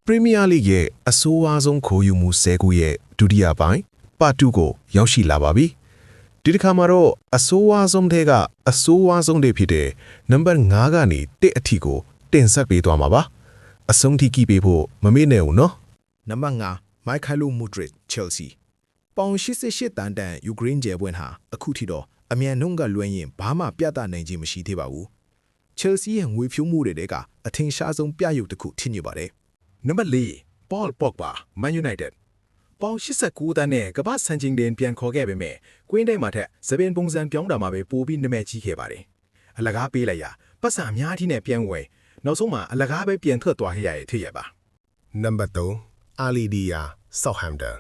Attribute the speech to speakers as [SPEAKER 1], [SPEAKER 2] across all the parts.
[SPEAKER 1] Premier League ရဲ့အဆိုးအဆုံးခိုးယူမှု10ခုရဲ့ဒုတိယပိုင်းpart 2ကိုရောက်ရှိလာပါပြီ။ဒီတစ်ခါမှာတော့အဆိုးအဆုံးတွေကအဆိုးအဆုံးတွေဖြစ်တဲ့ number 5ကနေ1အထိကိုတင်ဆက်ပေးသွားမှာပါ။အဆုံးထိကြည့်ပေးဖို့မမေ့နဲ့ဦးနော်။
[SPEAKER 2] နံပါတ်5 Michailo Mudryk Chelsea ပေါင်88တန်တန်ယူကရိန်းကျယ်ပွင့်ဟာအခုထိတော့အမြန်နှုန်းကလွှဲရင်ဘာမှပြသနိုင်ခြင်းမရှိသေးပါဘူး။ Chelsea ရဲ့ငွေဖြိုးမှုတွေတဲကအထင်ရှားဆုံးပြရုပ်တစ်ခုထင်နေပါတယ်
[SPEAKER 3] နံပါတ်4 Paul Pogba Man United ပေါင်89တန်းနဲ့ကမ္ဘာစံချိန်တင်ပြန်ခေါ်ခဲ့ပေမဲ့ကွင်းထဲမှာထက်သပင်ပုံစံပြောင်းတာမှာပဲပိုပြီးနမဲကြီးခဲ့ပါတယ်။အလကားပေးလိုက်ရပတ်စံအများကြီးနဲ့ပြန်ဝယ်နောက်ဆုံးမှာအလကားပဲပြန်ထွက်သွားခဲ့ရတဲ့ဖြစ်ရပါ
[SPEAKER 4] နံပါတ်3 Ali Dia Southampton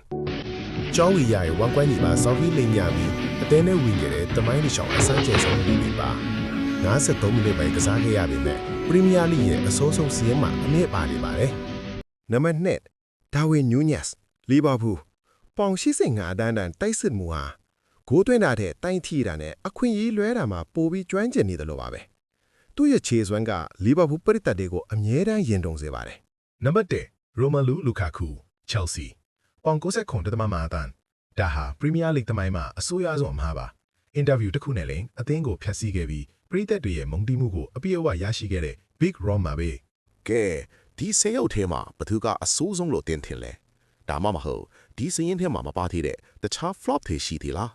[SPEAKER 4] ကျောင်းဝီရရဲ့ဝန်ကွမ်းကြီးမှာဆော်ဖီလိမ်ညာပြီးအသင်းနဲ့ဝင်ခဲ့တဲ့တမိုင်းတစ်ချောင်းအစမ်းကျဲဆုံးပြီးပြီပါ53မိနစ်ပဲကစားခဲ့ရပေမဲ့ပရီးမီးယားလိရဲ့အဆိုးဆုံးစီးရင်မှာအနည်းပါနေပါတယ်နံပါတ်2 Darwin Núñez လီဗာပူးပေါင်85အတန်းတန်တိုက်စစ်မှုဟာဂိုးသွင်းတာတဲ့တိုင်းထီတာနဲ့အခွင့်အရေးလွဲတာမှာပိုပြီးကျွမ်းကျင်နေတယ်လို့ပါပဲသူ့ရဲ့ခြေစွမ်းကလီဗာပူးပရိသတ်တွေကိုအမြဲတမ်းရင်တုန်စေပါတယ်
[SPEAKER 3] နံပါတ်1 Romelu Lukaku Chelsea ပေါင်69တမမာတန်ဒါဟာပရီးမီးယားလိသမိုင်းမှာအဆိုးရဆုံးအမှားပါအင်တာဗျူးတစ်ခုနဲ့လည်းအသင်းကိုဖျက်ဆီးခဲ့ပြီးပရိသတ်တွေရဲ့မုန်းတီးမှုကိုအပြည့်အဝရရှိခဲ့တဲ့ Big Rom ပါပဲ
[SPEAKER 1] ကဲဒီဆယ်ရုပ်ထဲမှာဘသူကအဆိုးဆုံးလို့တင်ထင်လဲဒါမှမဟုတ်ဒီစရင်ထဲမှာမပါသေးတဲ့တခြား flop တွေရှိသေးလား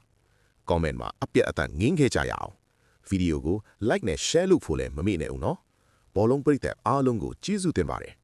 [SPEAKER 1] comment မှာအပြတ်အသတ်ငင်းခဲ့ကြရအောင်ဗီဒီယိုကို like နဲ့ share လုပ်ဖို့လည်းမမေ့နဲ့ဦးနော်ဘောလုံးပရိသတ်အားလုံးကိုကျေးဇူးတင်ပါတယ်